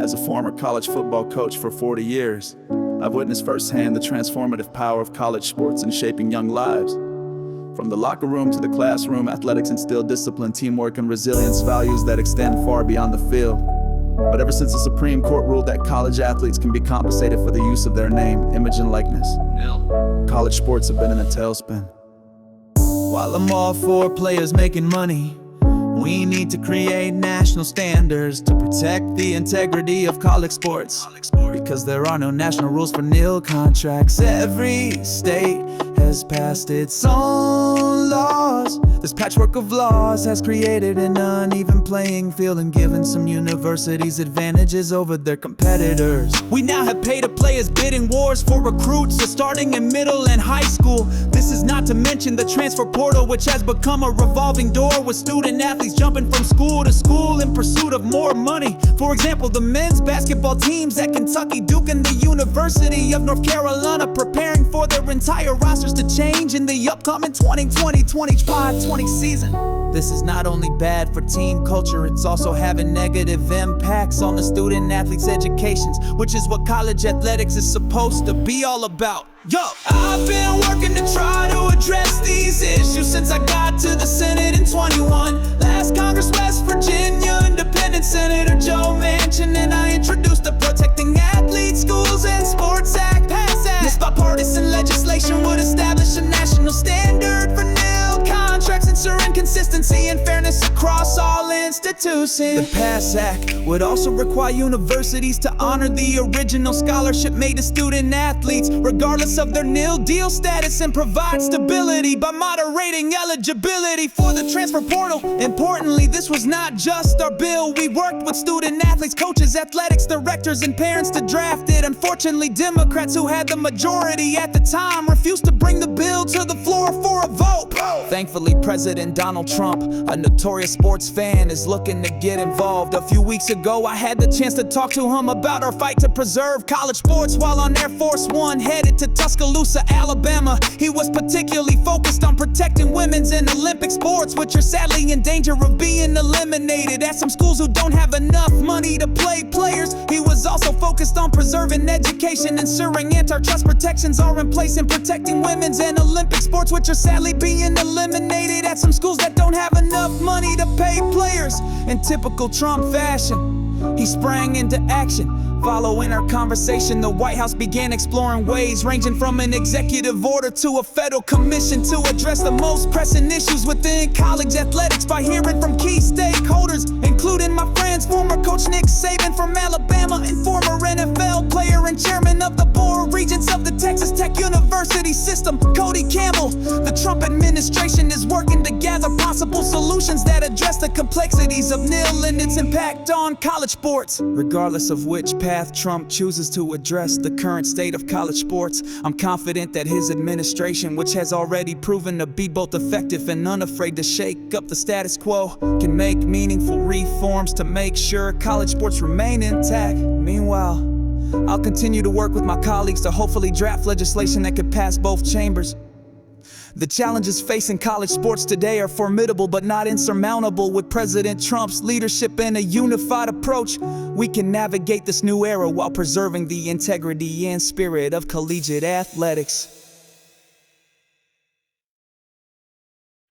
As a former college football coach for 40 years, I've witnessed firsthand the transformative power of college sports in shaping young lives. From the locker room to the classroom, athletics instill discipline, teamwork, and resilience, values that extend far beyond the field. But ever since the Supreme Court ruled that college athletes can be compensated for the use of their name, image, and likeness, college sports have been in a tailspin. While I'm all for players making money, we need to create national standards to protect the integrity of college sports. Because there are no national rules for nil contracts. Every state has passed its own laws. This patchwork of laws has created an uneven playing field and given some universities advantages over their competitors. We now have pay-to-players bidding wars for recruits, so starting in middle and high school. This is not to mention the transfer portal, which has become a revolving door with student athletes jumping from school to school in pursuit of more money. For example, the men's basketball teams at Kentucky, Duke, and the University of North Carolina preparing for their entire rosters to change in the upcoming 2020-2025 season. This is not only bad for team culture, it's also having negative impacts on the student athletes' educations, which is what college athletics is supposed to be all about. Yo! I've been working to try to address these issues since I got to the Senate in 21. Last Congress, West Virginia, Independent Senator Joe Manchin, and I introduced the Protecting Athletes, Schools, and Sports Act. This bipartisan legislation would establish a national standard for nil contracts, ensuring consistency and fairness across all institutions. The PASS Act would also require universities to honor the original scholarship made to student athletes, regardless of their nil deal status, and provide stability by moderating eligibility for the transfer portal. Importantly, this was not just our bill. We worked with student athletes, coaches, athletics directors, and parents to draft it. Unfortunately, Democrats, who had the majority at the time, refused to bring the bill to the floor for a vote. Thankfully, President Donald Trump, a notorious sports fan, is looking to get involved. A few weeks ago, I had the chance to talk to him about our fight to preserve college sports while on Air Force One, headed to Tuscaloosa, Alabama. He was particularly focused on protecting women's and Olympic sports, which are sadly in danger of being eliminated at some schools who don't have enough money to play players. He was also focused on preserving education, ensuring antitrust protections are in place, and protecting women's and Olympic sports, which are sadly being eliminated at some schools that don't have enough money to pay players. In typical Trump fashion, he sprang into action. Following our conversation, the White House began exploring ways ranging from an executive order to a federal commission to address the most pressing issues within college athletics by hearing from key stakeholders, including my friend's former coach Nick Saban from Alabama and former NFL player and chairman of the board of regents of the Texas Tech University system, Cody Campbell. The Trump administration is working to gather possible solutions that address the complexities of nil and its impact on college sports. Regardless of which path Trump chooses to address the current state of college sports, I'm confident that his administration, which has already proven to be both effective and unafraid to shake up the status quo, can make meaningful reforms to make sure college sports remain intact. Meanwhile, I'll continue to work with my colleagues to hopefully draft legislation that could pass both chambers. The challenges facing college sports today are formidable but not insurmountable. With President Trump's leadership and a unified approach, we can navigate this new era while preserving the integrity and spirit of collegiate athletics.